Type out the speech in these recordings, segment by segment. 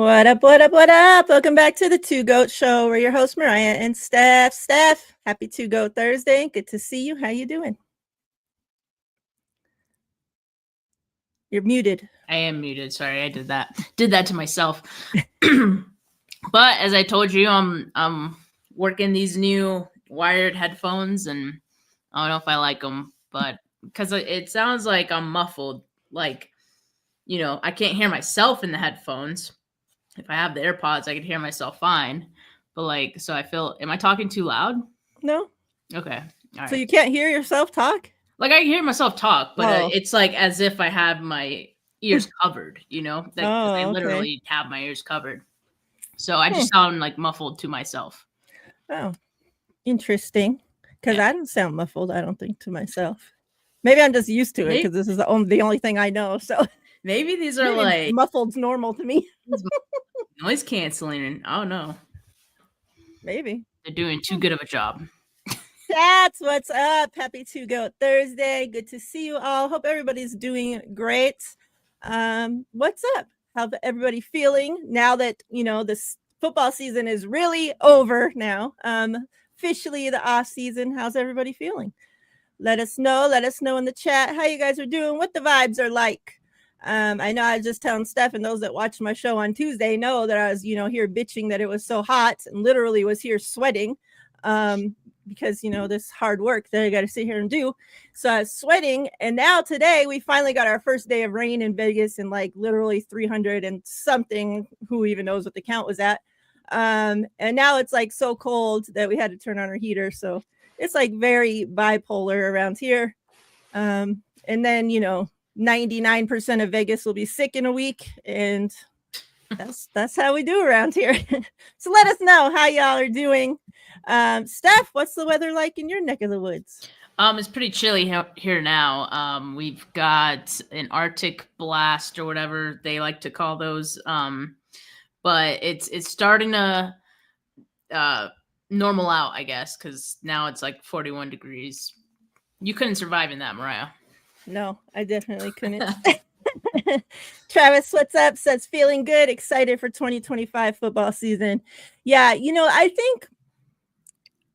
What up, what up, what up? Welcome back to the Two Goat Show. We're your hosts, Mariah and Steph. Steph, happy Two Goat Thursday. Good to see you. How you doing? You're muted. I am muted. Sorry, I did that. Did that to myself. But as I told you, I'm working these new wired headphones, and I don't know if I like them, but because it sounds like I'm muffled. Like, I can't hear myself in the headphones. If I have the AirPods, I can hear myself fine. But so I feel, am I talking too loud? No. Okay. All right. So you can't hear yourself talk? Like, I can hear myself talk, but it's like as if I had my ears covered, I literally have my ears covered. So I just sound like muffled to myself. Oh, interesting. Because I don't sound muffled, I don't think, to myself. Maybe I'm just used to it because this is the only thing I know. So maybe these are like muffled's normal to me. Noise canceling, and I don't know. Maybe they're doing too good of a job. That's what's up. Happy Two Goat Thursday. Good to see you all. Hope everybody's doing great. What's up? How's everybody feeling now that this football season is really over now? Officially the off season. How's everybody feeling? Let us know in the chat how you guys are doing, what the vibes are like. I know I was just telling Steph, and those that watched my show on Tuesday know that I was here bitching that it was so hot and literally was here sweating because this hard work that I got to sit here and do. So I was sweating, and now today we finally got our first day of rain in Vegas, and like literally 300 and something, who even knows what the count was at. And now it's like so cold that we had to turn on our heater. So it's like very bipolar around here. And then 99% of Vegas will be sick in a week, and that's how we do around here. So let us know how y'all are doing. Steph, what's the weather like in your neck of the woods? It's pretty chilly here now. We've got an Arctic blast or whatever they like to call those. But it's starting to normal out, I guess, because now it's like 41 degrees. You couldn't survive in that, Mariah. No, I definitely couldn't. Travis, what's up? Says feeling good, excited for 2025 football season. Yeah, I think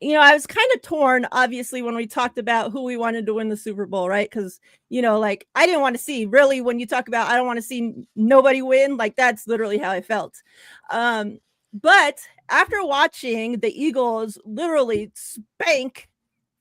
I was kind of torn, obviously, when we talked about who we wanted to win the Super Bowl, right? Because, like, I didn't want to see, really, when you talk about I don't want to see nobody win, like, that's literally how I felt. But after watching the Eagles literally spank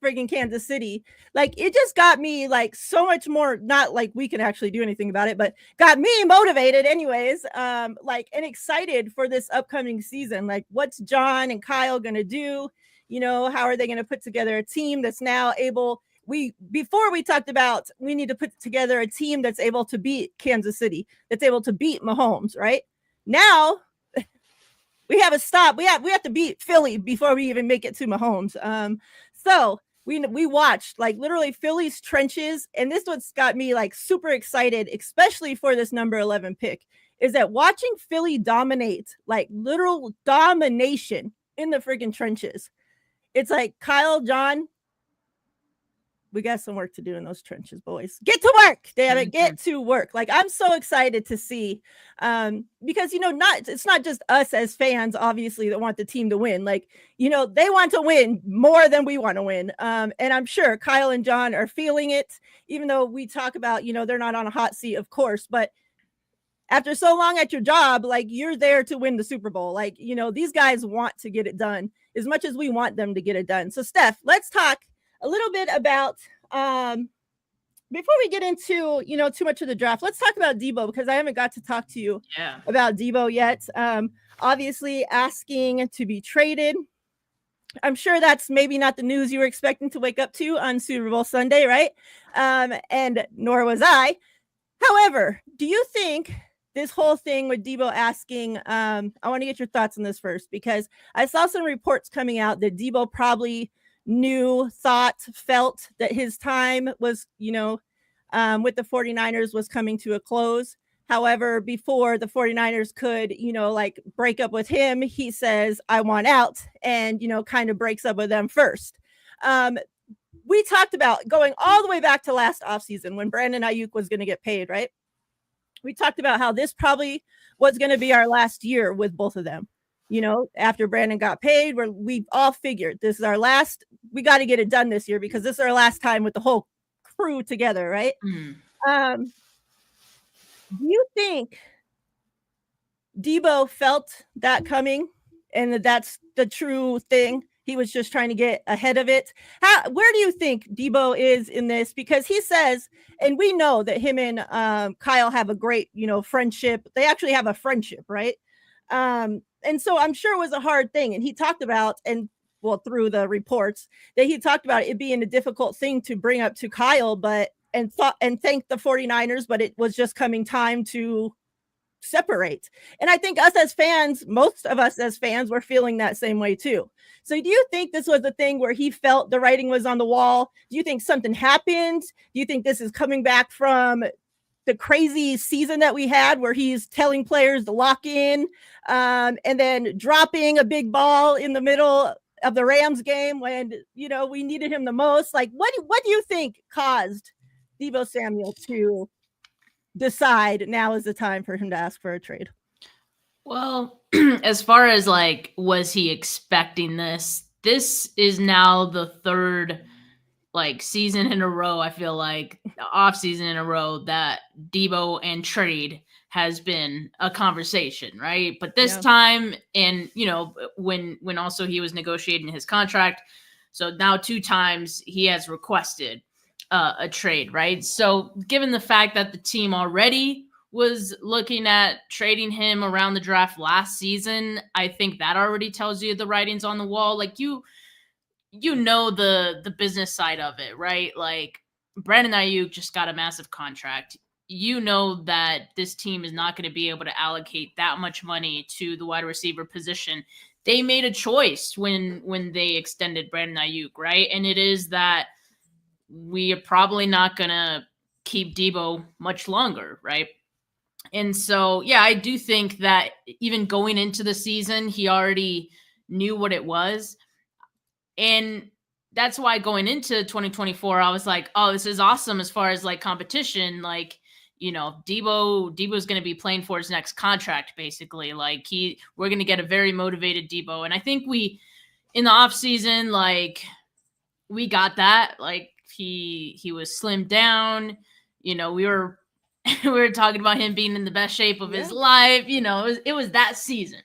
friggin' Kansas City, like, it just got me, like, so much more, not like we can actually do anything about it, but got me motivated anyways, and excited for this upcoming season. Like, what's John and Kyle going to do? How are they going to put together a team that's now able, before we talked about we need to put together a team that's able to beat Kansas City, that's able to beat Mahomes, right? Now we have a stop. We have to beat Philly before we even make it to Mahomes. So we watched like literally Philly's trenches, and this what's got me like super excited, especially for this number 11 pick, is that watching Philly dominate, like literal domination in the freaking trenches. It's like, Kyle, John, we got some work to do in those trenches, boys. Get to work, damn it, get to work. Like, I'm so excited to see, because it's not just us as fans, obviously, that want the team to win. Like, they want to win more than we want to win, and I'm sure Kyle and John are feeling it, even though we talk about they're not on a hot seat, of course, but after so long at your job, like, you're there to win the Super Bowl. Like, these guys want to get it done as much as we want them to get it done. So, Steph, let's talk a little bit about, before we get into, too much of the draft, let's talk about Debo, because I haven't got to talk to you about Debo yet. Obviously asking to be traded. I'm sure that's maybe not the news you were expecting to wake up to on Super Bowl Sunday, right? And nor was I. However, do you think this whole thing with Debo asking, I want to get your thoughts on this first, because I saw some reports coming out that Debo probably felt that his time was, with the 49ers was coming to a close. However, before the 49ers could, break up with him, he says, I want out, and, kind of breaks up with them first. We talked about going all the way back to last offseason when Brandon Ayuk was going to get paid, right? we talked about how this probably was going to be our last year with both of them. You know, after Brandon got paid, we all figured this is our last. We got to get it done this year because this is our last time with the whole crew together, right? Do you think Debo felt that coming, and that's the true thing? He was just trying to get ahead of it. Where do you think Debo is in this? Because he says, and we know that him and Kyle have a great, friendship. They actually have a friendship, right? And so I'm sure it was a hard thing. And he talked about, through the reports, that he talked about it being a difficult thing to bring up to Kyle, and thank the 49ers, but it was just coming time to separate. And I think us as fans, most of us as fans, were feeling that same way too. So do you think this was the thing where he felt the writing was on the wall? Do you think something happened? Do you think this is coming back from the crazy season that we had where he's telling players to lock in, and then dropping a big ball in the middle of the Rams game when, we needed him the most? Like, what do you think caused Debo Samuel to decide now is the time for him to ask for a trade? Well, as far as was he expecting this? This is now the third season in a row, I feel like, off season in a row, that Debo and trade has been a conversation, right? But this time, and when also he was negotiating his contract, so now 2 times he has requested a trade, right? So given the fact that the team already was looking at trading him around the draft last season, I think that already tells you the writing's on the wall. The business side of it, right? Brandon Ayuk just got a massive contract. That this team is not going to be able to allocate that much money to the wide receiver position. They made a choice when they extended Brandon Ayuk, right? And it is that we are probably not going to keep Debo much longer, right? And so, I do think that even going into the season, he already knew what it was. And that's why going into 2024, I was like, oh, this is awesome as far as competition. Debo's going to be playing for his next contract, basically. We're going to get a very motivated Debo. And I think in the offseason, we got that. He was slimmed down. We were we were talking about him being in the best shape of his life. It was that season.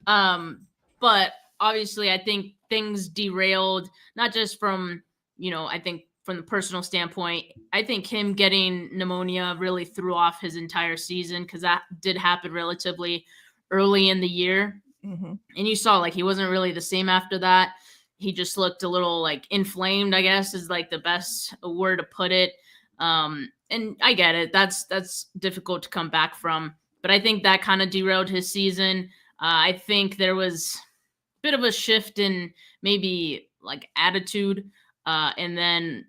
But obviously, I think things derailed, not just from, I think from the personal standpoint. I think him getting pneumonia really threw off his entire season, because that did happen relatively early in the year. Mm-hmm. And you saw he wasn't really the same after that. He just looked a little inflamed, I guess is the best word to put it. And I get it. That's difficult to come back from. But I think that kind of derailed his season. I think there was a bit of a shift in maybe attitude. And then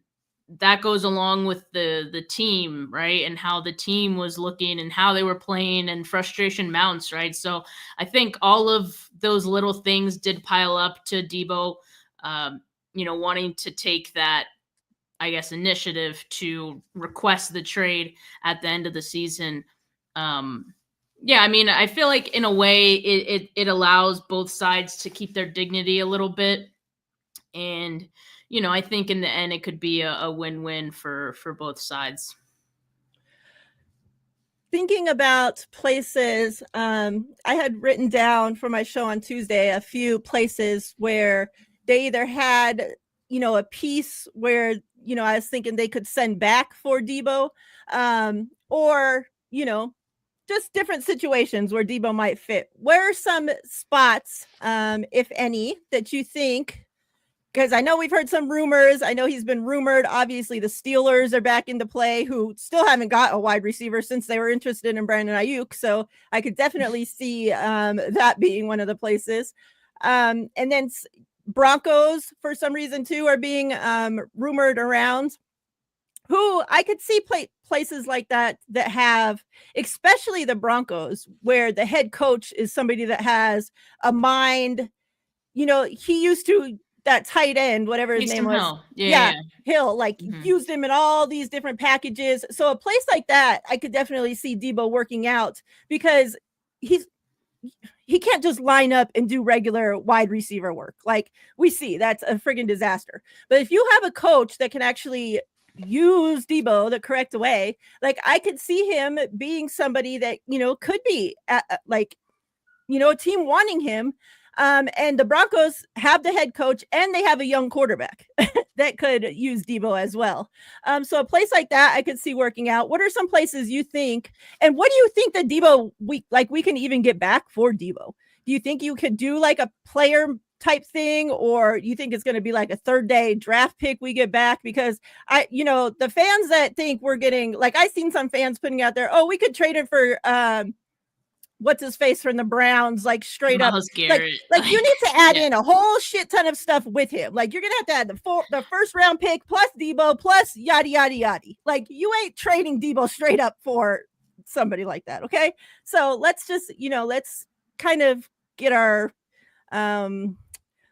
that goes along with the team, right? And how the team was looking and how they were playing, and frustration mounts, right? So I think all of those little things did pile up to Debo, wanting to take that, I guess, initiative to request the trade at the end of the season. I feel like in a way it allows both sides to keep their dignity a little bit. And, I think in the end it could be a win-win for both sides. Thinking about places, I had written down for my show on Tuesday a few places where they either had, a piece where, I was thinking they could send back for Debo, or, just different situations where Debo might fit. Where are some spots, if any, that you think? Because I know we've heard some rumors. I know he's been rumored. Obviously, the Steelers are back into play, who still haven't got a wide receiver since they were interested in Brandon Ayuk. So I could definitely see that being one of the places. And then Broncos, for some reason, too, are being rumored around. Who I could see places like that have, especially the Broncos, where the head coach is somebody that has a mind. He used to that tight end, whatever his name was. Hill. Yeah. Hill, like used him in all these different packages. So a place like that, I could definitely see Debo working out because he can't just line up and do regular wide receiver work. Like we see, that's a friggin' disaster. But if you have a coach that can actually use Debo the correct way, like I could see him being somebody that, could be like, a team wanting him. And the Broncos have the head coach and they have a young quarterback that could use Debo as well. So a place like that, I could see working out. What are some places you think, and what do you think that Debo, we can even get back for Debo? Do you think you could do like a player type thing, or you think it's going to be like a third day draft pick we get back? Because the fans that think we're getting, like I seen some fans putting out there, oh, we could trade it for, what's his face from the Browns, like straight up, like you need to add in a whole shit ton of stuff with him. Like you're gonna have to add the first round pick plus Debo plus yada yada yada. Like you ain't trading Debo straight up for somebody like that. Okay, so let's just let's kind of get our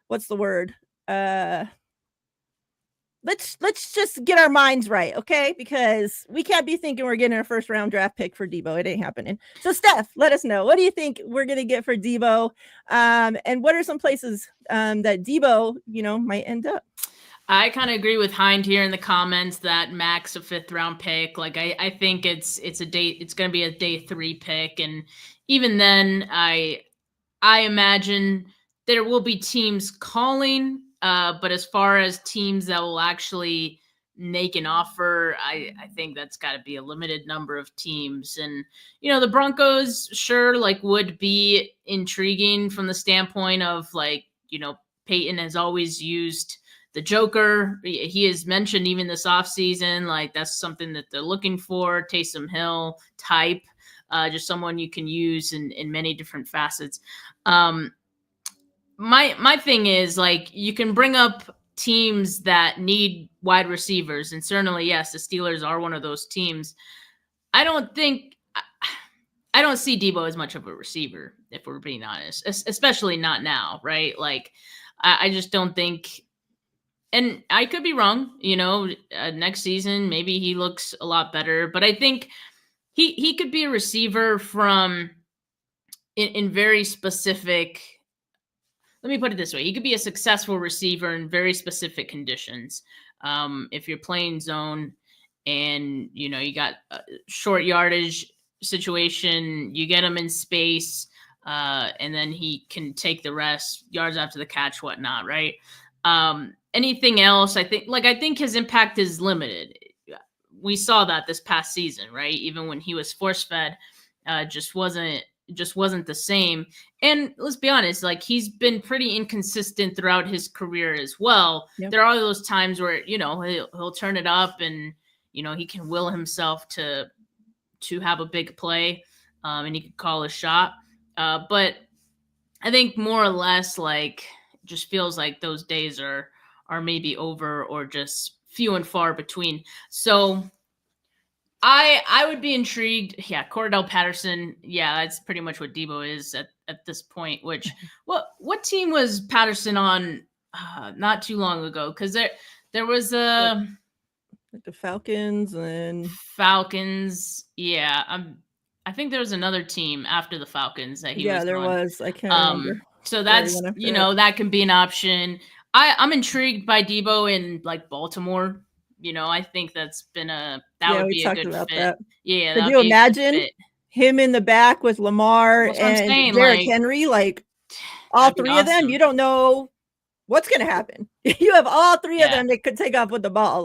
what's the word? Let's just get our minds right, okay? Because we can't be thinking we're getting a first round draft pick for Debo. It ain't happening. So Steph, let us know. What do you think we're gonna get for Debo? And what are some places that Debo, might end up? I kind of agree with Hind here in the comments that max a 5th round pick. Like I think it's going to be a day 3 pick, and even then, I imagine there will be teams calling. But as far as teams that will actually make an offer, I think that's got to be a limited number of teams. And, the Broncos sure would be intriguing from the standpoint of Peyton has always used the Joker. He has mentioned even this offseason, that's something that they're looking for. Taysom Hill type, just someone you can use in many different facets. My thing is you can bring up teams that need wide receivers, and certainly yes, the Steelers are one of those teams. I don't see Debo as much of a receiver, if we're being honest, especially not now, right? I just don't think, and I could be wrong. Next season maybe he looks a lot better, but I think he could be a receiver from in very specific. Let me put it this way. He could be a successful receiver in very specific conditions. If you're playing zone and, you got a short yardage situation, you get him in space, and then he can take the rest, yards after the catch, whatnot, right? Anything else, I think his impact is limited. We saw that this past season, right? Even when he was force-fed, just wasn't the same. And let's be honest, he's been pretty inconsistent throughout his career as well. Yep. There are those times where, he'll turn it up and, he can will himself to have a big play, and he can call a shot. But I think more or less, just feels like those days are maybe over or just few and far between. So I would be intrigued. Yeah, Cordell Patterson. Yeah, that's pretty much what Debo is at this point. Which what team was Patterson on not too long ago? Because there was the Falcons and Falcons. Yeah, I think there was another team after the Falcons that he was on. Yeah, there was. I can't remember. So that's that can be an option. I'm intrigued by Debo in Baltimore. I think that's been would be a good fit. That. Yeah, could you imagine him in the back with Lamar and Derrick Henry? All 3 of them, you don't know what's going to happen. You have all 3 of them that could take off with the ball.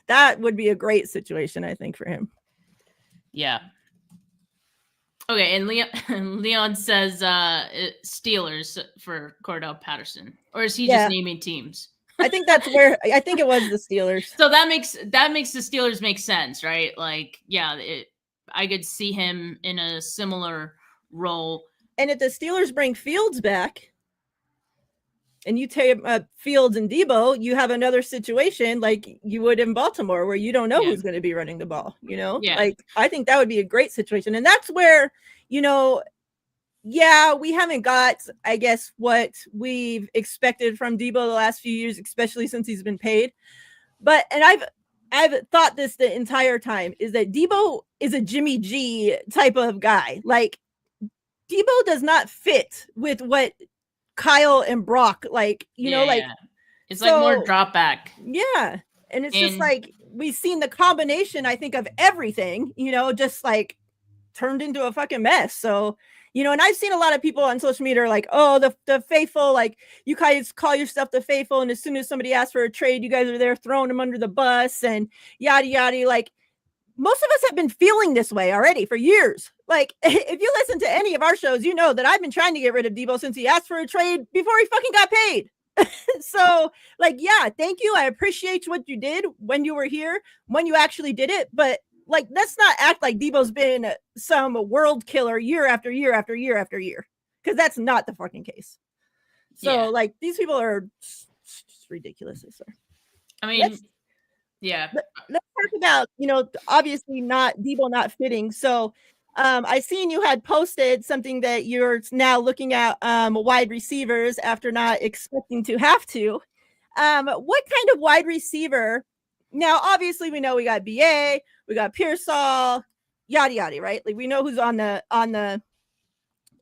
That would be a great situation, I think, for him. Yeah. Okay, and Leon says Steelers for Cordell Patterson, or is he just naming teams? I think that's where I think it was the Steelers. So that makes the Steelers make sense, right? I could see him in a similar role. And if the Steelers bring Fields back, and you take Fields and Debo, you have another situation like you would in Baltimore, where you don't know who's going to be running the ball. Yeah. I think that would be a great situation, and that's where yeah, we haven't got, I guess, what we've expected from Debo the last few years, especially since he's been paid. But and I've thought this the entire time is that Debo is a Jimmy G type of guy. Like Debo does not fit with what Kyle and Brock like, you know, like it's like more so drop back. yeah. And it's just And like we've seen the combination, I think, of everything, you know, just like turned into a fucking mess. So, you know, and I've seen a lot of people on social media are like, oh, the faithful, like you guys call yourself the faithful. And as soon as somebody asks for a trade, you guys are there throwing them under the bus and yada yada. Like most of us have been feeling this way already for years. Like if you listen to any of our shows, you know that I've been trying to get rid of Debo since he asked for a trade before he fucking got paid. So like, yeah, thank you. I appreciate what you did when you were here, when you actually did it. But like, let's not act like Debo's been some world killer year after year after year after year, because that's not the fucking case. So like, these people are just ridiculous. I mean, let's talk about, you know, obviously not Debo not fitting. So I seen you had posted something that you're now looking at wide receivers after not expecting to have to. What kind of wide receiver? Now, obviously, we know we got BA, we got Pearsall, yada yada, right? Like we know who's on the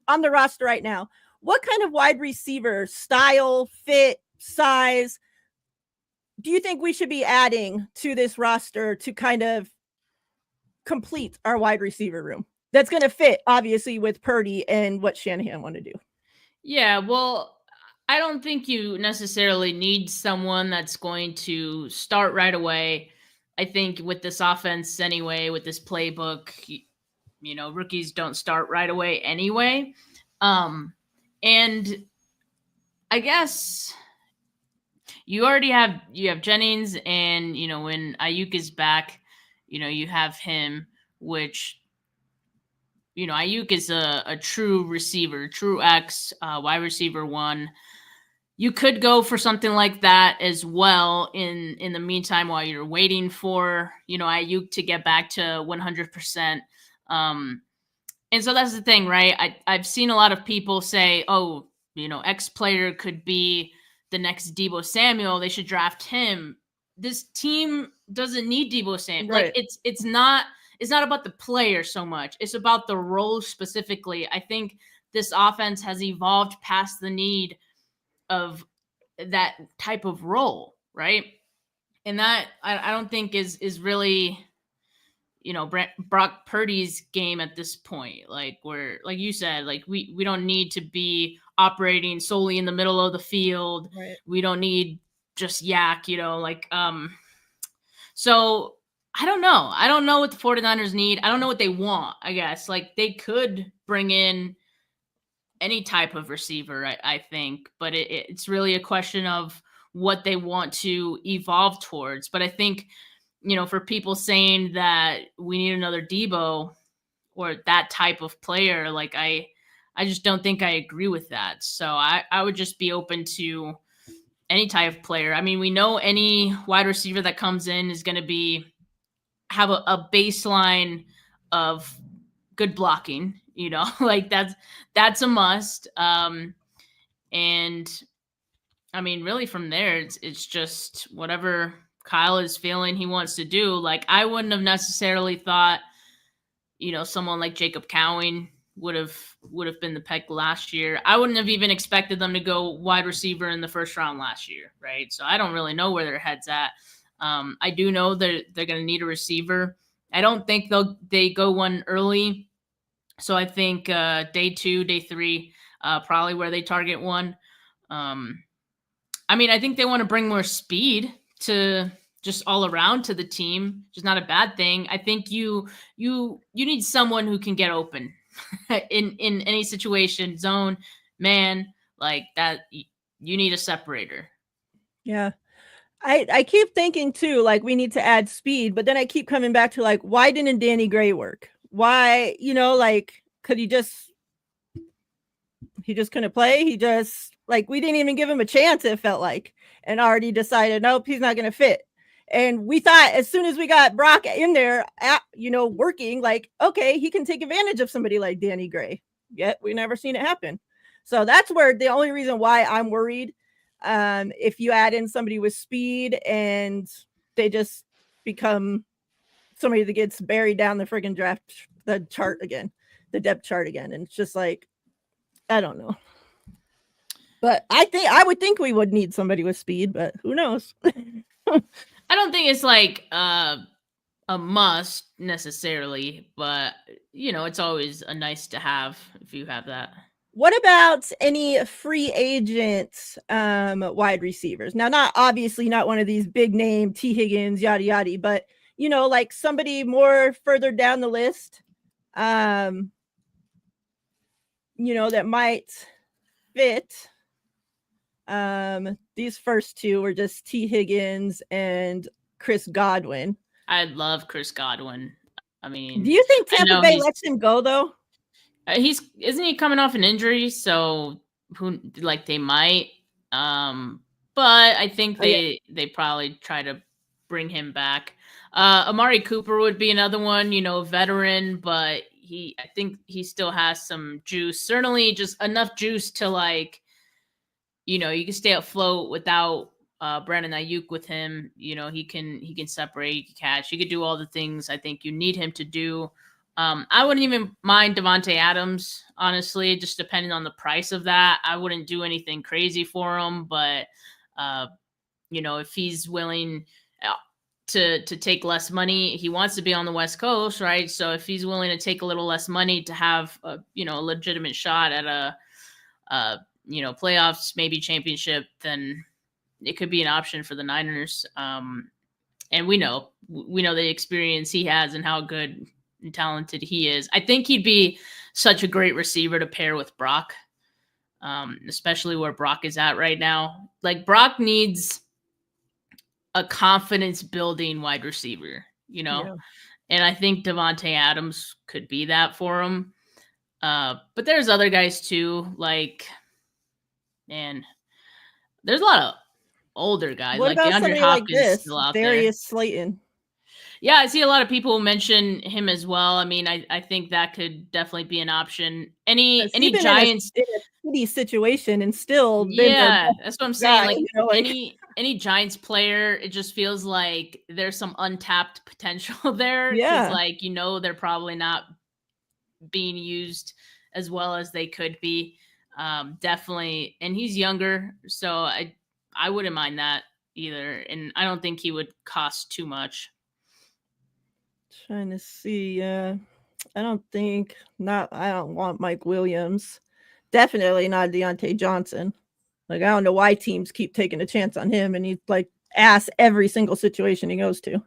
roster right now. What kind of wide receiver style, fit, size do you think we should be adding to this roster to kind of complete our wide receiver room? That's going to fit, obviously, with Purdy and what Shanahan want to do. Yeah, well, I don't think you necessarily need someone that's going to start right away. I think with this offense anyway, with this playbook, you know, rookies don't start right away anyway. And I guess you have Jennings, and, you know, when Ayuk is back, you know, you have him, which, you know, Ayuk is a true receiver, true X, wide receiver one. You could go for something like that as well in the meantime while you're waiting for, you know, Ayuk to get back to 100%. And so that's the thing, right? I've seen a lot of people say, oh, you know, X player could be the next Debo Samuel. They should draft him. This team doesn't need Debo Samuel. Right. Like it's not about the player so much. It's about the role specifically. I think this offense has evolved past the need of that type of role, right? And that I don't think is really, you know, Brock Purdy's game at this point. Like we're, like you said, like we don't need to be operating solely in the middle of the field. Right. We don't need just yak, you know, like so I don't know. I don't know what the 49ers need. I don't know what they want, I guess. Like they could bring in any type of receiver, I think, but it's really a question of what they want to evolve towards. But I think, you know, for people saying that we need another Debo or that type of player, like I just don't think I agree with that. So I would just be open to any type of player. I mean, we know any wide receiver that comes in is going to have a baseline of good blocking, you know, like that's a must. And I mean, really from there, it's just whatever Kyle is feeling he wants to do. Like I wouldn't have necessarily thought, you know, someone like Jacob Cowing would have been the pick last year. I wouldn't have even expected them to go wide receiver in the first round last year, right? So I don't really know where their head's at. I do know that they're going to need a receiver. I don't think they go one early. So I think day 2, day 3, probably where they target one. I mean, I think they want to bring more speed to just all around to the team, which is not a bad thing. I think you need someone who can get open in any situation, zone, man, like that. You need a separator. Yeah. I keep thinking too, like we need to add speed, but then I keep coming back to like, why didn't Danny Gray work? Why, you know, like, could he just couldn't play? He just, like, we didn't even give him a chance, it felt like, and already decided, nope, he's not going to fit. And we thought as soon as we got Brock in there, you know, working, like, okay, he can take advantage of somebody like Danny Gray. yet we never seen it happen. So that's where the only reason why I'm worried. If you add in somebody with speed and they just become somebody that gets buried down the friggin' the chart again, the depth chart again. And it's just like, I don't know. But I would think we would need somebody with speed, but who knows? I don't think it's like a must necessarily, but it's always a nice to have if you have that. What about any free agent wide receivers? Now, not obviously not one of these big name T. Higgins, yada yada, but like somebody more further down the list, that might fit. These first two were just T. Higgins and Chris Godwin. I love Chris Godwin. I mean, do you think Tampa Bay lets him go though? Isn't he coming off an injury? So they might. But I think they probably try to bring him back. Amari Cooper would be another one, veteran, but I think he still has some juice. Certainly just enough juice to you can stay afloat without Brandon Ayuk with him. He can separate, he can catch, he could do all the things I think you need him to do. I wouldn't even mind Davante Adams, honestly, just depending on the price of that. I wouldn't do anything crazy for him, but if he's willing to take less money, he wants to be on the West Coast, right? So if he's willing to take a little less money to have a legitimate shot at a playoffs, maybe championship, then it could be an option for the Niners. And we know the experience he has and how good and talented he is. I think he'd be such a great receiver to pair with Brock, especially where Brock is at right now. Like, Brock needs a confidence building wide receiver, and I think Davante Adams could be that for him. But there's other guys too, man, there's a lot of older guys. What about DeAndre Hopkins still out Darius Slayton? Yeah, I see a lot of people mention him as well. I mean, I think that could definitely be an option. Any Giants in a shitty situation and still that's what I'm saying. Any Giants player, it just feels like there's some untapped potential there. Yeah, they're probably not being used as well as they could be. Definitely, and he's younger, so I wouldn't mind that either, and I don't think he would cost too much. Trying to see. I don't want Mike Williams. Definitely not Deontay Johnson. I don't know why teams keep taking a chance on him, and he's ass every single situation he goes to.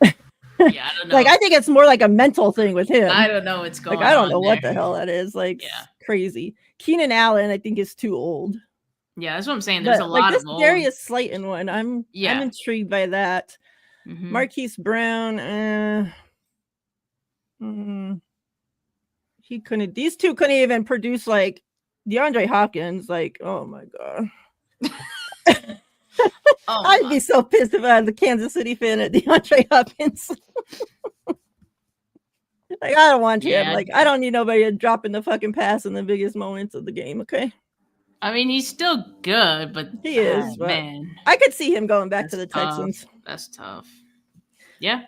Yeah, I don't know. I think it's more like a mental thing with him. I don't know what's going on. I don't know what the hell that is. Crazy. Keenan Allen, I think, is too old. Yeah, that's what I'm saying. There's a lot of old. Darius Slayton one. I'm intrigued by that. Mm-hmm. Marquise Brown, he couldn't. These two couldn't even produce DeAndre Hopkins. Oh my god. I'd be so pissed if I was a Kansas City fan at DeAndre Hopkins. I don't want him. I don't need nobody dropping the fucking pass in the biggest moments of the game. Okay. I mean, he's still good, but he is. But man, I could see him going back to the Texans. That's tough. Yeah.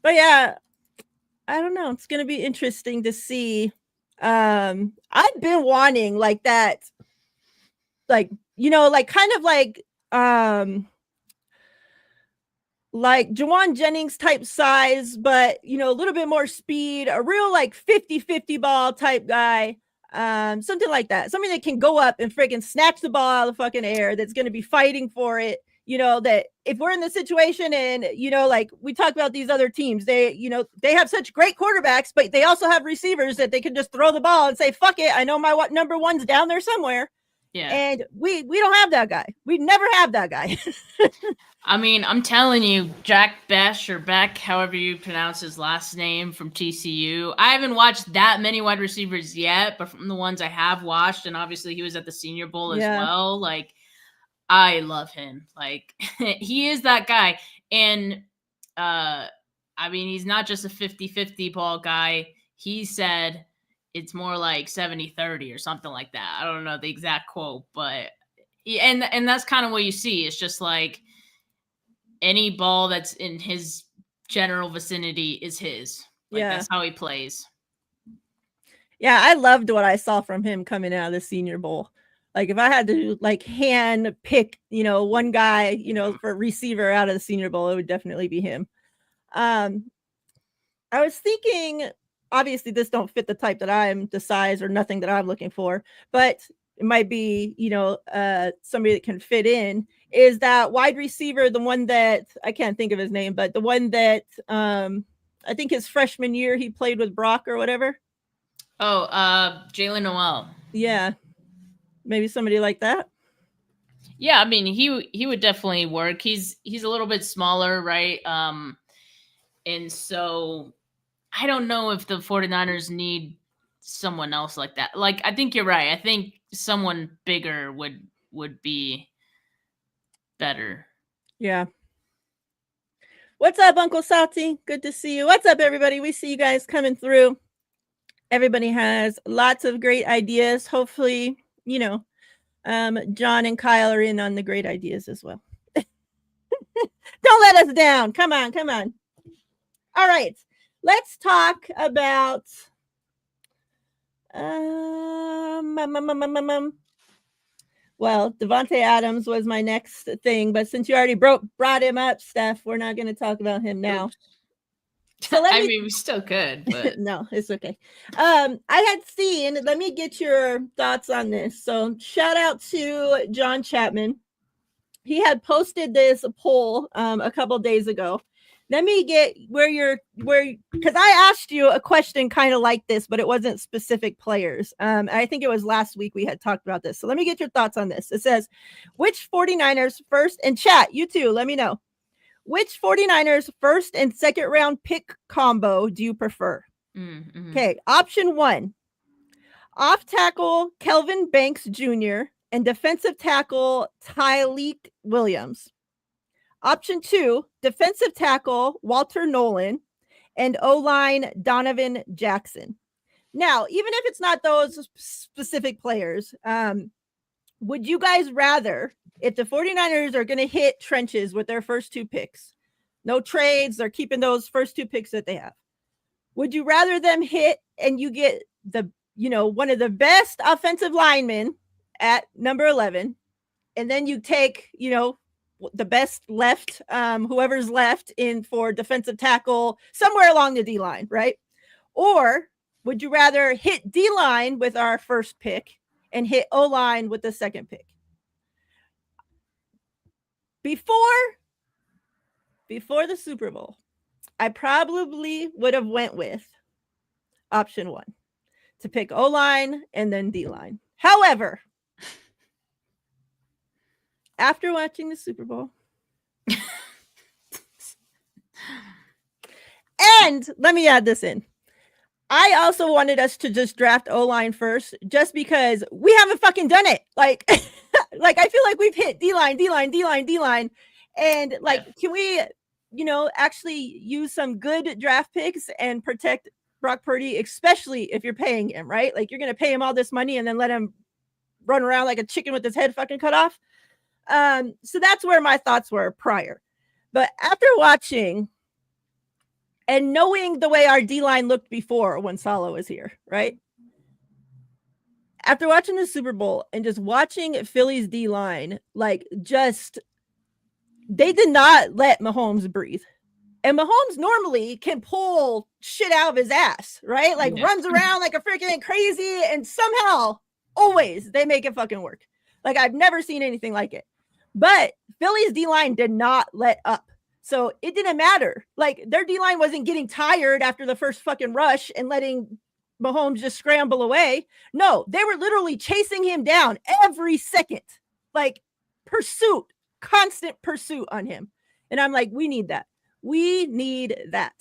But yeah, I don't know. It's gonna be interesting to see. I've been wanting that, Jawan Jennings type size, but a little bit more speed, a real 50-50 ball type guy. Something like that. Something that can go up and freaking snatch the ball out of the fucking air, that's going to be fighting for it. That if we're in the situation and, we talk about these other teams, they have such great quarterbacks, but they also have receivers that they can just throw the ball and say, fuck it. I know my number one's down there somewhere. Yeah. And we don't have that guy. We never have that guy. I mean, I'm telling you, Jack Bech, or Beck, however you pronounce his last name, from TCU. I haven't watched that many wide receivers yet, but from the ones I have watched, and obviously he was at the Senior Bowl as well. I love him. He is that guy. And, I mean, he's not just a 50-50 ball guy. He said it's more like 70-30 or something like that. I don't know the exact quote, but and that's kind of what you see. It's just like any ball that's in his general vicinity is his. Like that's how he plays. Yeah, I loved what I saw from him coming out of the Senior Bowl. Like if I had to like hand pick, one guy, for receiver out of the Senior Bowl, it would definitely be him. I was thinking, obviously this don't fit the type that I'm, the size or nothing that I'm looking for, but it might be, somebody that can fit in. Is that wide receiver the one that I can't think of his name, but the one that I think his freshman year he played with Brock or whatever? Oh, Jalen Noel. Yeah. Maybe somebody like that. Yeah, I mean he would definitely work. He's a little bit smaller, right? And so I don't know if the 49ers need someone else like that. Like I think you're right. I think someone bigger would be better. Yeah. What's up, Uncle Salty? Good to see you. What's up, everybody? We see you guys coming through. Everybody has lots of great ideas. Hopefully, John and Kyle are in on the great ideas as well. Don't let us down. Come on. All right. Let's talk about well, Devontae Adams was my next thing, but since you already brought him up, Steph, we're not going to talk about him now. So I mean, we still could, but no, it's okay. I had seen, let me get your thoughts on this. So shout out to John Chapman. He had posted this poll a couple days ago. Let me get because I asked you a question kind of like this, but it wasn't specific players. I think it was last week we had talked about this. So let me get your thoughts on this. It says, which 49ers first, and chat, you too, let me know. Which 49ers first and second round pick combo do you prefer? Mm-hmm. Okay, option 1, off tackle Kelvin Banks Jr. and defensive tackle Tyleik Williams. Option 2, defensive tackle Walter Nolan and O-line Donovan Jackson. Now, even if it's not those specific players, would you guys rather, if the 49ers are going to hit trenches with their first 2 picks, no trades, they're keeping those first 2 picks that they have, would you rather them hit and you get the, one of the best offensive linemen at number 11, and then you take, the best left, whoever's left in for defensive tackle somewhere along the D-line, right? Or would you rather hit D-line with our first pick and hit O-line with the second pick? Before the Super Bowl, I probably would have went with option 1 to pick O-line and then D-line. However, after watching the Super Bowl, and let me add this in, I also wanted us to just draft O-line first, just because we haven't fucking done it. Like, like I feel like we've hit D-line, and like, can we, actually use some good draft picks and protect Brock Purdy, especially if you're paying him, right? Like, you're gonna pay him all this money and then let him run around like a chicken with his head fucking cut off. So that's where my thoughts were prior. But after watching and knowing the way our D-line looked before when Saleh was here, right? After watching the Super Bowl and just watching Philly's D-line, like, just, they did not let Mahomes breathe. And Mahomes normally can pull shit out of his ass, right? Like, runs around like a freaking crazy, and somehow, always, they make it fucking work. Like, I've never seen anything like it. But Philly's D-line did not let up. So it didn't matter. Like, their D-line wasn't getting tired after the first fucking rush and letting Mahomes just scramble away. No, they were literally chasing him down every second. Like, pursuit, constant pursuit on him. And I'm like, we need that. We need that.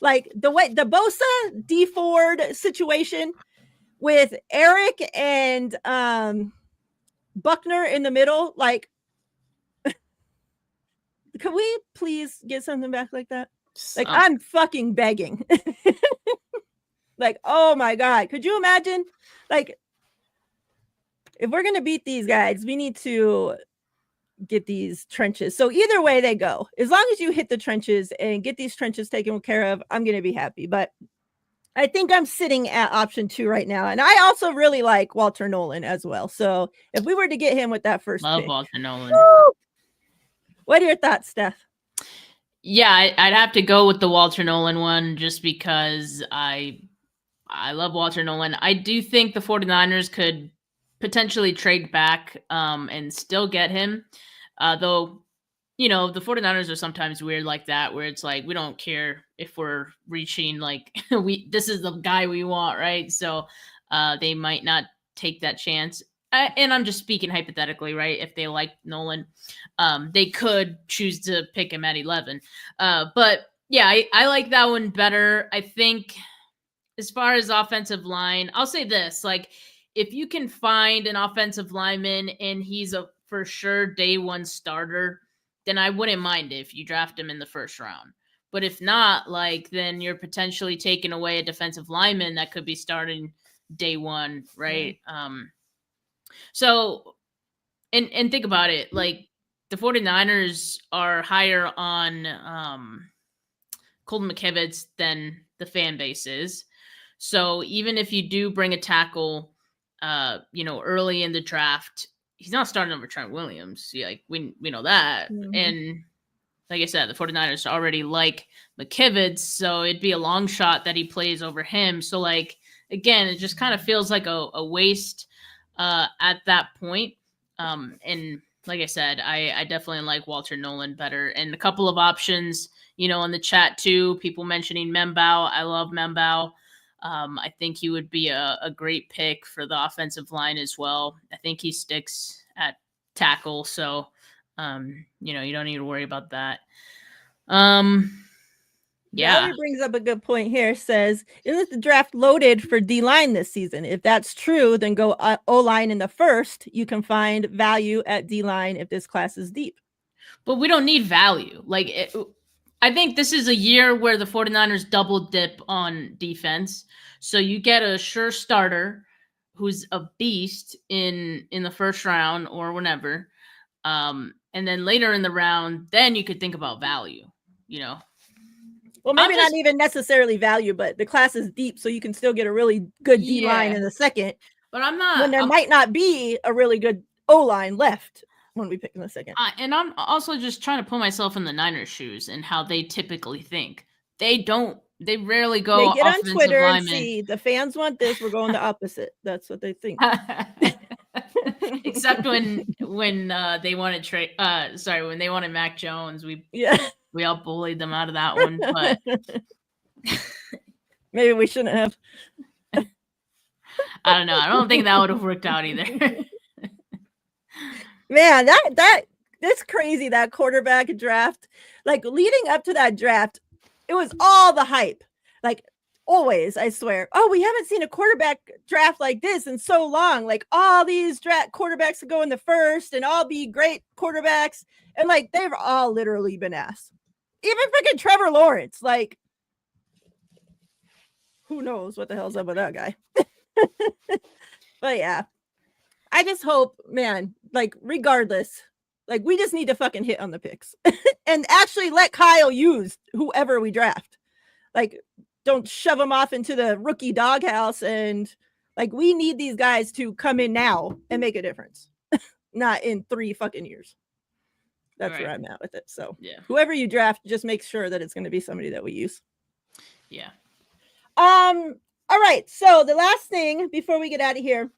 Like, the Bosa D Ford situation with Eric and Buckner in the middle, like, can we please get something back like that? Like, I'm fucking begging. Like, oh my God. Could you imagine? Like, if we're going to beat these guys, we need to get these trenches. So either way they go, as long as you hit the trenches and get these trenches taken care of, I'm going to be happy. But I think I'm sitting at option 2 right now. And I also really like Walter Nolan as well. So if we were to get him with that first Love pick, Walter Nolan. woo! What are your thoughts, Steph? Yeah, I'd have to go with the Walter Nolan one just because I love Walter Nolan. I do think the 49ers could potentially trade back and still get him. Though, the 49ers are sometimes weird like that, where it's like, we don't care if we're reaching, like, this is the guy we want, right? So they might not take that chance. And I'm just speaking hypothetically, right? If they like Nolan, they could choose to pick him at 11. But yeah, I like that one better. I think as far as offensive line, I'll say this, like, if you can find an offensive lineman and he's a for sure day one starter, then I wouldn't mind if you draft him in the first round. But if not, like, then you're potentially taking away a defensive lineman that could be starting day one, right? So, and think about it, like, the 49ers are higher on Colton McKivitz than the fan base is. So even if you do bring a tackle, early in the draft, he's not starting over Trent Williams. Like, we know that. Mm-hmm. And like I said, the 49ers already like McKivitz, so it'd be a long shot that he plays over him. So, like, again, it just kind of feels like a waste at that point. And like I said, I definitely like Walter Nolan better. And a couple of options, in the chat too, people mentioning Membao. I love Membao. I think he would be a great pick for the offensive line as well. I think he sticks at tackle, so you don't need to worry about that. Yeah. Valerie brings up a good point here. Says, isn't the draft loaded for D-line this season? If that's true, then go O-line in the first. You can find value at D-line if this class is deep. But we don't need value. Like, I think this is a year where the 49ers double dip on defense. So you get a sure starter who's a beast in the first round or whenever. And then later in the round, then you could think about value, Well, maybe not even necessarily value, but the class is deep, so you can still get a really good D-line in the second. But I'm not. When there might not be a really good O-line left when we pick in the second. And I'm also just trying to put myself in the Niners' shoes and how they typically think. They rarely go. They get on Twitter and see the fans want this. We're going the opposite. That's what they think. Except when they wanted trade. When they wanted Mac Jones, we all bullied them out of that one. But maybe we shouldn't have. I don't know. I don't think that would have worked out either. Man, that's crazy. That quarterback draft, like, leading up to that draft, it was all the hype. Like, always, I swear. Oh, we haven't seen a quarterback draft like this in so long. Like, all these quarterbacks will go in the first and all be great quarterbacks. And, like, they've all literally been ass. Even freaking Trevor Lawrence. Like, who knows what the hell's up with that guy. But yeah, I just hope, man, like, regardless, like, we just need to fucking hit on the picks and actually let Kyle use whoever we draft. Like, don't shove them off into the rookie doghouse. And, like, we need these guys to come in now and make a difference, not in 3 fucking years. That's right. Where I'm at with it. So yeah, whoever you draft, just make sure that it's going to be somebody that we use. Yeah. All right. So the last thing before we get out of here,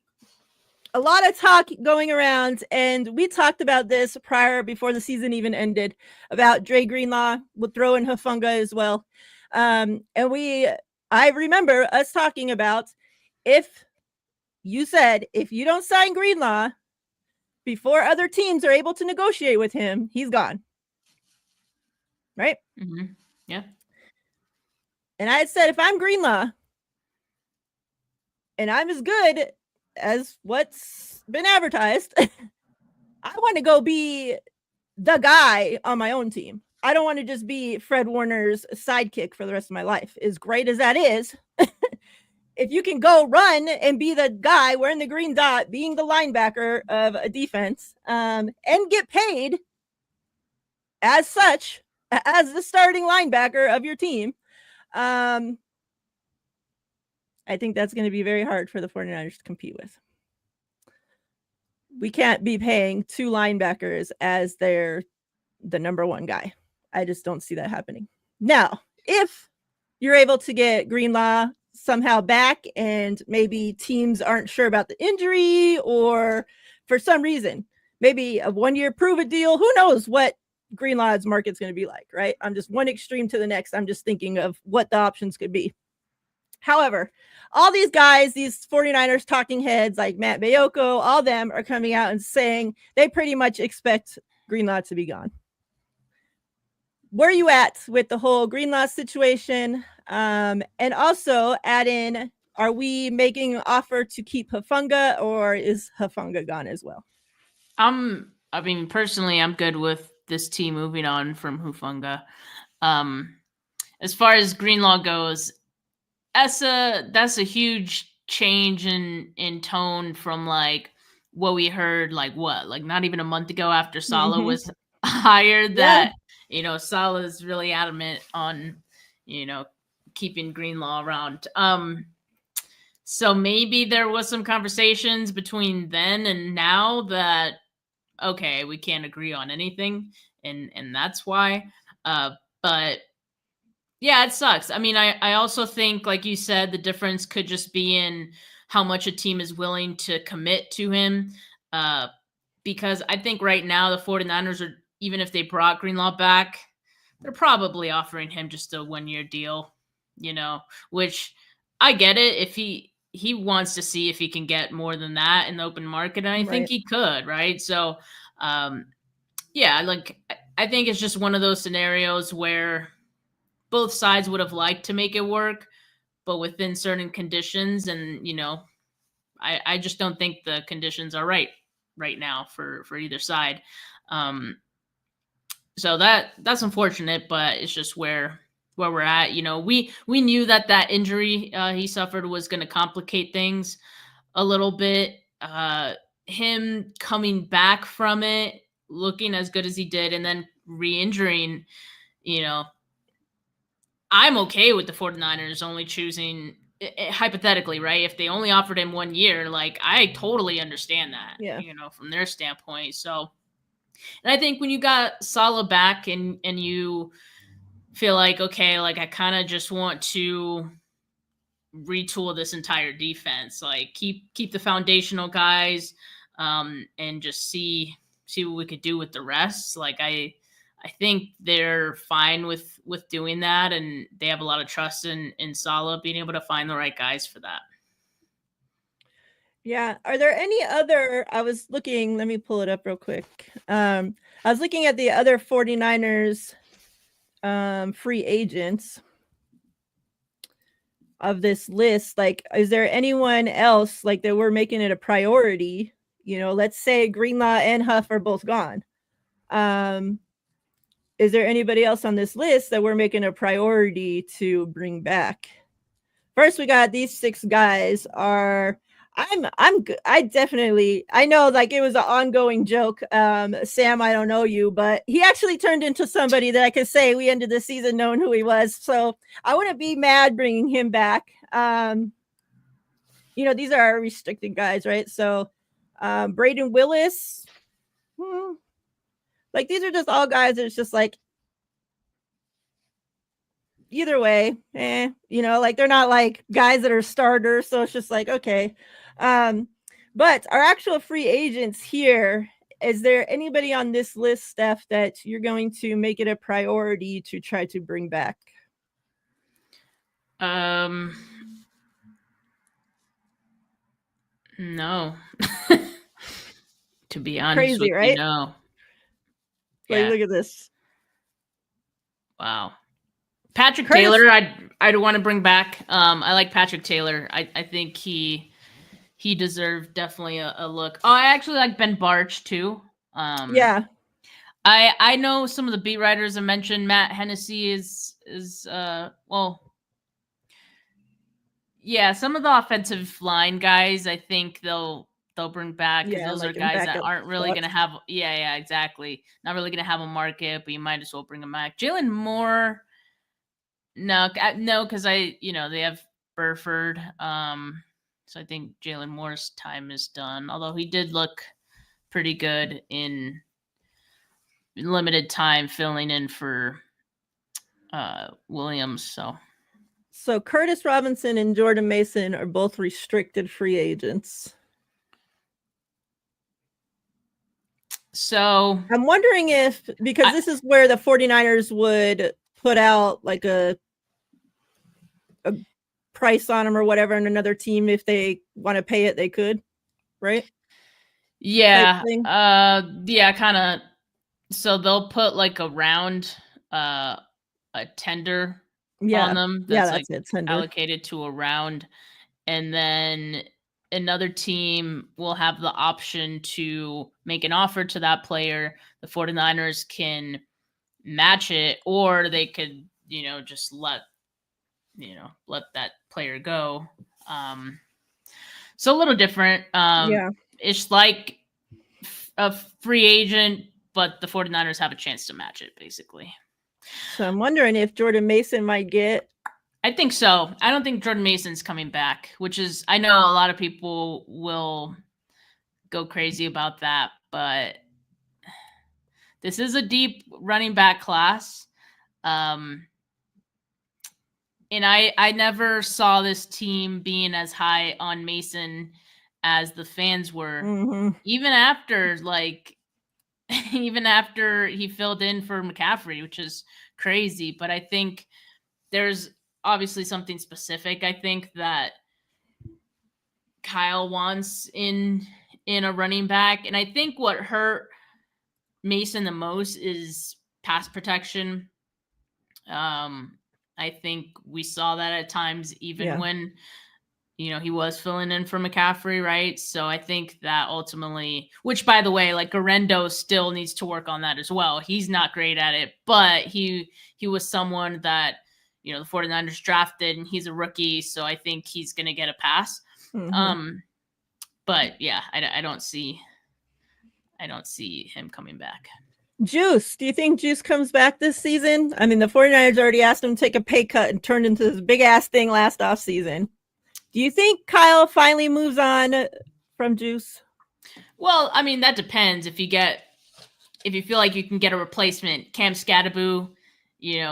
a lot of talk going around, and we talked about this before the season even ended, about Dre Greenlaw. We'll throw in Hufanga as well. And I remember us talking about, if you don't sign Greenlaw before other teams are able to negotiate with him, he's gone. Right? Mm-hmm. Yeah. And I had said, if I'm Greenlaw and I'm as good as what's been advertised, I want to go be the guy on my own team. I don't want to just be Fred Warner's sidekick for the rest of my life. As great as that is, if you can go run and be the guy wearing the green dot, being the linebacker of a defense, and get paid as such, as the starting linebacker of your team, I think that's going to be very hard for the 49ers to compete with. We can't be paying 2 linebackers as the number 1 guy. I just don't see that happening. Now, if you're able to get Greenlaw somehow back and maybe teams aren't sure about the injury, or for some reason, maybe a 1-year prove-it deal, who knows what Greenlaw's market's going to be like, right? I'm just one extreme to the next. I'm just thinking of what the options could be. However, all these guys, these 49ers talking heads like Matt Bayoko, all them are coming out and saying they pretty much expect Greenlaw to be gone. Where are you at with the whole Greenlaw situation? And also add in, are we making an offer to keep Hufanga, or is Hufanga gone as well? I mean, personally, I'm good with this team moving on from Hufanga. As far as Greenlaw goes, that's a huge change in tone from like what we heard like not even a month ago after Saleh was hired. That Saleh is really adamant on keeping Greenlaw around. So maybe there was some conversations between then and now that okay, we can't agree on anything, and that's why. But yeah, it sucks. I mean, I also think, like you said, the difference could just be in how much a team is willing to commit to him. Because I think right now the 49ers are, even if they brought Greenlaw back, they're probably offering him just a 1-year deal, which I get it. If he wants to see if he can get more than that in the open market, and I think he could, right? So, yeah, like I think it's just one of those scenarios where both sides would have liked to make it work, but within certain conditions. And, I just don't think the conditions are right now for either side. So that's unfortunate, but it's just where we're at. We knew that injury he suffered was going to complicate things a little bit. Him coming back from it, looking as good as he did, and then re-injuring, I'm okay with the 49ers only choosing, hypothetically, right? If they only offered him 1 year, like I totally understand that, from their standpoint. So, and I think when you got Saleh back and you feel like, okay, like I kind of just want to retool this entire defense, like keep the foundational guys, and just see what we could do with the rest. Like I think they're fine with doing that, and they have a lot of trust in Saleh being able to find the right guys for that. Yeah. Are there any other, I was looking, let me pull it up real quick. I was looking at the other 49ers free agents of this list. Like, is there anyone else like that we're making it a priority? Let's say Greenlaw and Huff are both gone. Is there anybody else on this list that we're making a priority to bring back? First, we got these 6 guys are, I know like it was an ongoing joke. Sam, I don't know you, but he actually turned into somebody that I could say we ended the season knowing who he was. So I wouldn't be mad bringing him back. These are our restricted guys, right? So Braden Willis, like these are just all guys that's just like, either way, like they're not like guys that are starters. So it's just like, okay. But our actual free agents here, is there anybody on this list, Steph, that you're going to make it a priority to try to bring back? No. To be honest Crazy, with right? you, no. Like, look at this. Wow. Patrick Taylor, I'd want to bring back. I like Patrick Taylor. I think he deserved definitely a look. Oh, I actually like Ben Bartch too. Yeah. I know some of the beat writers have mentioned Matt Hennessy is well, Yeah, some of the offensive line guys, I think they'll bring back because Yeah, those are like in guys that backup aren't really going to spots. have. Yeah, exactly. Not really going to have a market, but you might as well bring them back. Jalen Moore, no, because they have Burford. So I think Jalen Moore's time is done. Although he did look pretty good in limited time filling in for Williams. So Curtis Robinson and Jordan Mason are both restricted free agents. So I'm wondering if, because this is where the 49ers would put out like a price on them or whatever, and another team, if they want to pay it, they could, right? Yeah. Yeah, kind of. So they'll put like around a tender on them that's like it. Tender. allocated to a round, and then another team will have the option to make an offer to that player. The 49ers can match it, or they could, just let that player go. So a little different. It's like a free agent, but the 49ers have a chance to match it, basically. So I'm wondering if Jordan Mason might get. I think so. I don't think Jordan Mason's coming back, which is, I know a lot of people will go crazy about that, but this is a deep running back class. And I never saw this team being as high on Mason as the fans were, even after he filled in for McCaffrey, which is crazy. But I think there's obviously something specific, I think, that Kyle wants in a running back. And I think what hurt Mason the most is pass protection. I think we saw that at times, even when he was filling in for McCaffrey, right? So I think that ultimately, which by the way, like Garendo still needs to work on that as well. He's not great at it, but he was someone that, the 49ers drafted, and he's a rookie. So I think he's going to get a pass. But yeah, I don't see him coming back. Juice, do you think Juice comes back this season? I mean, the 49ers already asked him to take a pay cut and turned into this big ass thing last offseason. Do you think Kyle finally moves on from Juice? Well, I mean, that depends. If you feel like you can get a replacement, Cam Scatterboo,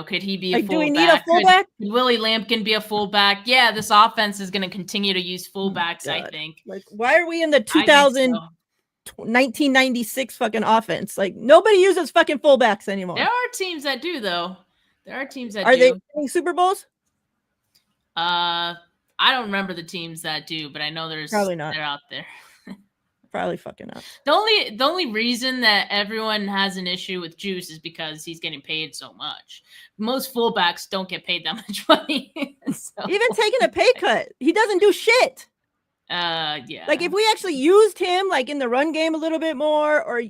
could he be a fullback? Do we need a fullback? Could Willie Lampkin be a fullback? Yeah, this offense is going to continue to use fullbacks, I think. Like, why are we in the 1996 fucking offense? Like, nobody uses fucking fullbacks anymore. There are teams that do, though. Are they winning Super Bowls? I don't remember the teams that do, but I know probably not. They're out there. Probably fucking not. The only reason that everyone has an issue with Juice is because he's getting paid so much. Most fullbacks don't get paid that much money. Even taking a pay cut, he doesn't do shit. Yeah. Like, if we actually used him like in the run game a little bit more, or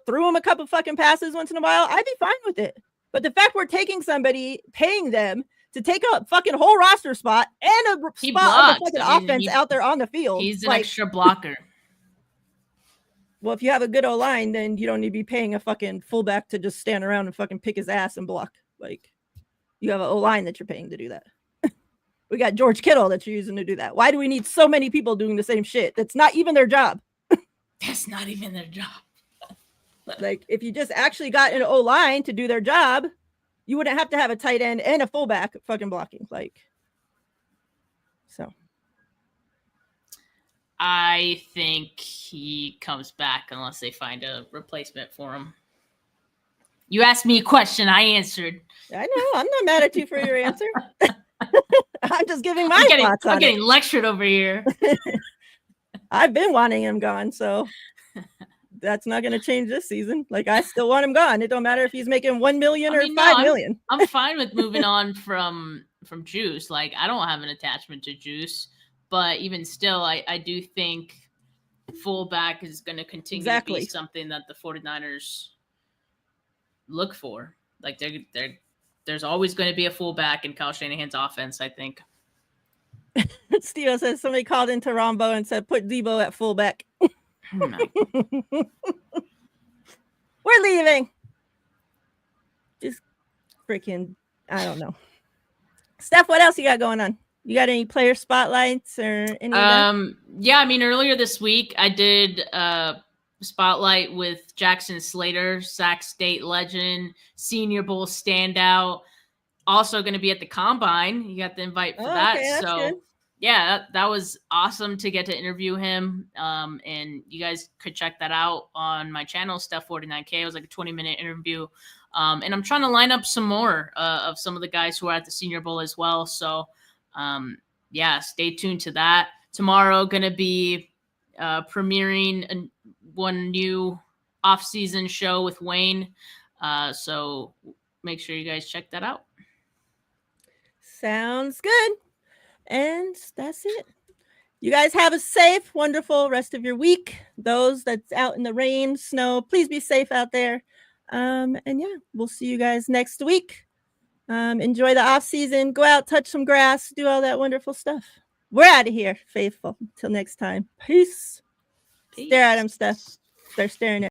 threw him a couple fucking passes once in a while, I'd be fine with it. But the fact we're taking somebody, paying them to take a fucking whole roster spot and a spot on the fucking offense out there on the field. He's an extra blocker. Well, if you have a good O-line, then you don't need to be paying a fucking fullback to just stand around and fucking pick his ass and block. Like, you have an O-line that you're paying to do that. We got George Kittle that you're using to do that. Why do we need so many people doing the same shit? That's not even their job. That's not even their job. Like, if you just actually got an O-line to do their job, you wouldn't have to have a tight end and a fullback fucking blocking. Like, so. I think he comes back unless they find a replacement for him. You asked me a question, I answered. I know. I'm not mad at you for your answer. I'm just giving my thoughts on it. I'm getting lectured over here. I've been wanting him gone, so that's not going to change this season. Like, I still want him gone. It don't matter if he's making 1 million or 5 million. I'm fine with moving on from Juice. Like, I don't have an attachment to Juice, but even still, I do think fullback is going to continue to be something that the 49ers look for. Like, there's always going to be a fullback in Kyle Shanahan's offense, I think. Steve says somebody called into Rombo and said, put Debo at fullback. We're leaving. Just freaking, I don't know. Steph, what else you got going on? You got any player spotlights or any? Yeah, I mean, earlier this week I did spotlight with Jackson Slater, Sac State legend, Senior Bowl standout. Also going to be at the Combine. You got the invite for that. Okay, that's so good. yeah, that was awesome to get to interview him. And you guys could check that out on my channel, Steph49K. It was like a 20-minute interview. And I'm trying to line up some more of some of the guys who are at the Senior Bowl as well. So yeah, stay tuned to that. Tomorrow going to be premiering one new off-season show with Wayne. So make sure you guys check that out. Sounds good. And that's it. You guys have a safe, wonderful rest of your week. Those that's out in the rain, snow, please be safe out there. And yeah, we'll see you guys next week. Enjoy the off season. Go out, touch some grass, do all that wonderful stuff. We're out of here, faithful. Till next time. Peace. Stare at him, Steph. They're staring at